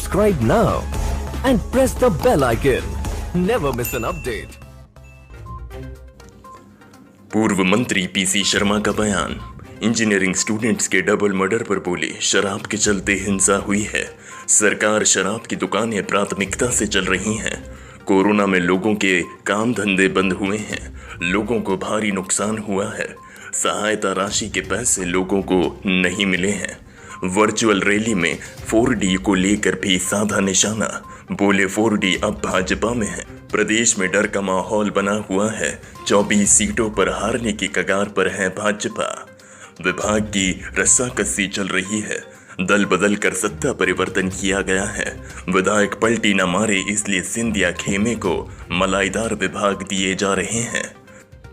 Subscribe now and press the bell icon. Never miss an update. पूर्व मंत्री PC Sharma का बयान। इंजीनियरिंग स्टूडेंट्स के डबल मर्डर पर बोले, शराब के चलते हिंसा हुई है। सरकार शराब की दुकानें प्राथमिकता से चल रही हैं। कोरोना में लोगों के काम धंधे बंद हुए हैं। लोगों को भारी नुकसान हुआ है। सहायता राशि के पैसे लोगों को नहीं मिले हैं। वर्चुअल रैली में 4D को लेकर भी साधा निशाना। बोले 4D अब भाजपा में है। प्रदेश में डर का माहौल बना हुआ है। 24 सीटों पर हारने की कगार पर है भाजपा। विभाग की रस्साकसी चल रही है। दल बदल कर सत्ता परिवर्तन किया गया है। विधायक पलटी न मारे इसलिए सिंधिया खेमे को मलाईदार विभाग दिए जा रहे हैं।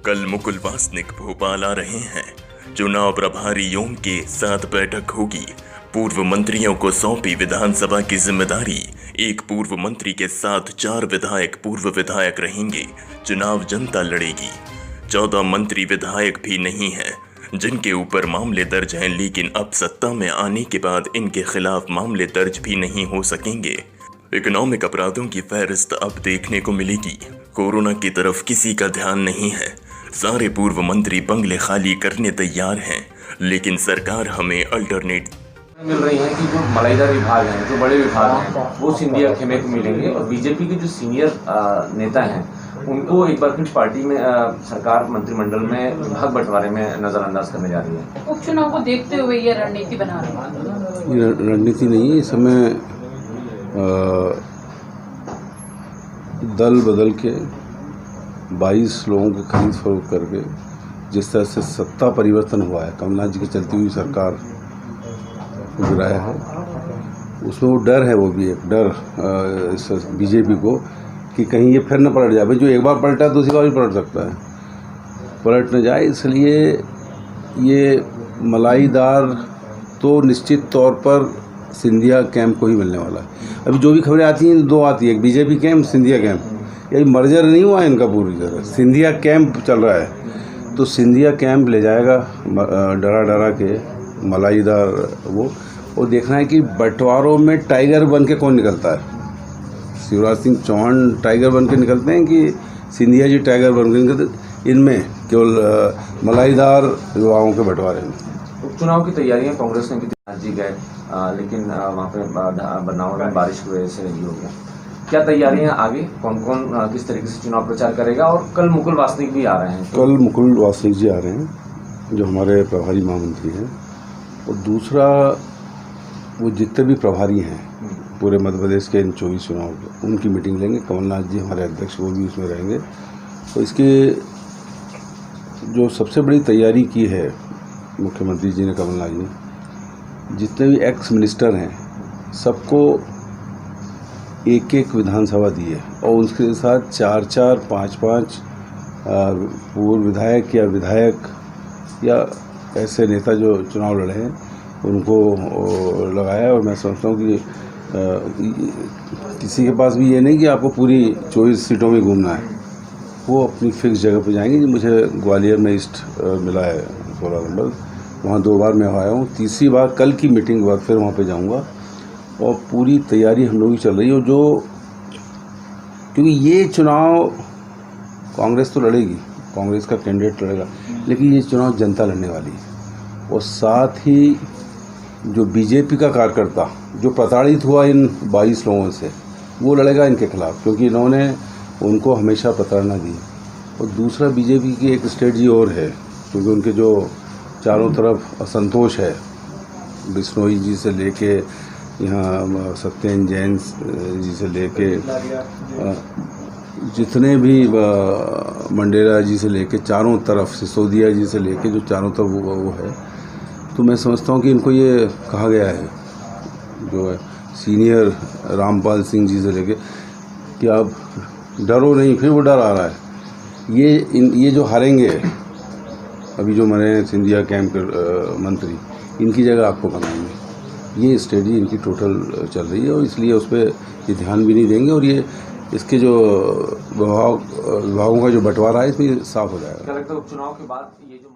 कल मुकुल वासनिक भोपाल आ रहे हैं। चुनाव प्रभारियों के साथ बैठक होगी। पूर्व मंत्रियों को सौंपी विधानसभा की जिम्मेदारी। एक पूर्व मंत्री के साथ 4 विधायक पूर्व विधायक रहेंगे। चुनाव जनता लड़ेगी। 14 मंत्री विधायक भी नहीं हैं जिनके ऊपर मामले दर्ज हैं, लेकिन अब सत्ता में आने के बाद इनके खिलाफ मामले दर्ज भी नहीं हो सकेंगे। इकोनॉमिक अपराधों की फहरिस्त अब देखने को मिलेगी। कोरोना की तरफ किसी का ध्यान नहीं है। सारे पूर्व मंत्री बंगले खाली करने तैयार हैं, लेकिन सरकार हमें अल्टरनेट मिल रही है कि जो मलाईदार विभाग हैं, जो बड़े विभाग हैं, वो सिंधिया खेमे को मिलेंगे और बीजेपी के जो सीनियर नेता हैं उनको एक बार फिर पार्टी में सरकार मंत्रिमंडल में विभाग बंटवारे में नजरअंदाज करने जा रही है। उपचुनाव को देखते हुए ये रणनीति बना रही है। ये रणनीति नहीं है। इस समय दल बदल के 22 लोगों के खरीद फरोख्त करके जिस तरह से सत्ता परिवर्तन हुआ है, कमलनाथ जी की चलती हुई सरकार गिराया है, उसमें वो डर है, वो भी एक डर बीजेपी को कि कहीं ये फिर न पलट जाए। भाई जो एक बार पलटा दूसरी बार भी पलट सकता है, पलट न जाए। इसलिए ये मलाईदार तो निश्चित तौर पर सिंधिया कैंप को ही मिलने वाला है। अभी जो भी खबरें आती हैं 2 आती है, एक बीजेपी कैंप, सिंधिया कैंप। यही मर्जर नहीं हुआ इनका पूरी तरह, सिंधिया कैंप चल रहा है। तो सिंधिया कैंप ले जाएगा डरा डरा के मलाईदार वो देखना है कि बंटवारों में टाइगर बन के कौन निकलता है। शिवराज सिंह चौहान टाइगर बन के निकलते हैं कि सिंधिया जी टाइगर बन के निकलते, इनमें केवल मलाईदार विभागों के बंटवारे में। उपचुनाव की तैयारियां कांग्रेस ने की थी, जी गए, लेकिन वहाँ पे बनावट में बारिश की वजह से नहीं हो गया। क्या तैयारियां आगे, कौन कौन किस तरीके से चुनाव प्रचार करेगा? और कल मुकुल वासनिक भी आ रहे हैं। कल मुकुल वासनिक जी आ रहे हैं, जो हमारे प्रभारी महामंत्री हैं। और दूसरा, वो जितने भी प्रभारी हैं पूरे मध्य प्रदेश के इन 24 चुनाव के, उनकी मीटिंग लेंगे। कमलनाथ जी हमारे अध्यक्ष, वो भी उसमें रहेंगे। तो इसके जो सबसे बड़ी तैयारी की है मुख्यमंत्री जी ने, कमलनाथ जी ने, जितने भी एक्स मिनिस्टर हैं सबको एक विधानसभा दी है और उसके साथ 4-4, 5-5 पूर्व विधायक या विधायक या ऐसे नेता जो चुनाव लड़े हैं उनको लगाया। और मैं समझता हूँ कि किसी के पास भी ये नहीं कि आपको पूरी 24 सीटों में घूमना है। वो अपनी फिक्स जगह पे जाएंगे। जी, मुझे ग्वालियर में ईस्ट मिला है 16 नंबर, वहाँ 2 बार मैं आया हूँ। तीसरी बार कल की मीटिंग के बाद फिर वहाँ पे जाऊँगा। और पूरी तैयारी हम लोग की चल रही है। जो क्योंकि ये चुनाव कांग्रेस तो लड़ेगी, कांग्रेस का कैंडिडेट लड़ेगा, लेकिन ये चुनाव जनता लड़ने वाली है। और साथ ही जो बीजेपी का कार्यकर्ता जो प्रताड़ित हुआ इन 22 लोगों से, वो लड़ेगा इनके खिलाफ, क्योंकि इन्होंने उनको हमेशा प्रताड़ना दी। और दूसरा, बीजेपी की एक स्ट्रेटजी और है, क्योंकि उनके जो चारों तरफ असंतोष है, बिश्नोई जी से लेके यहाँ सत्येंद्र जैन जी से लेके जितने भी मंडेला जी से लेके चारों तरफ, सिसोदिया जी से लेके जो चारों तरफ वो है। तो मैं समझता हूँ कि इनको ये कहा गया है, जो है सीनियर रामपाल सिंह जी से लेके, कि आप डरो नहीं। फिर वो डर आ रहा है। ये जो हारेंगे अभी, जो मरे सिंधिया कैंप के मंत्री, इनकी जगह आपको बनाएंगे। ये स्ट्रेटजी इनकी टोटल चल रही है और इसलिए उस पर ये ध्यान भी नहीं देंगे। और ये इसके जो विभागों का जो बंटवारा है इसमें साफ हो जाएगा। क्या लगता है उपचुनाव के बाद ये जो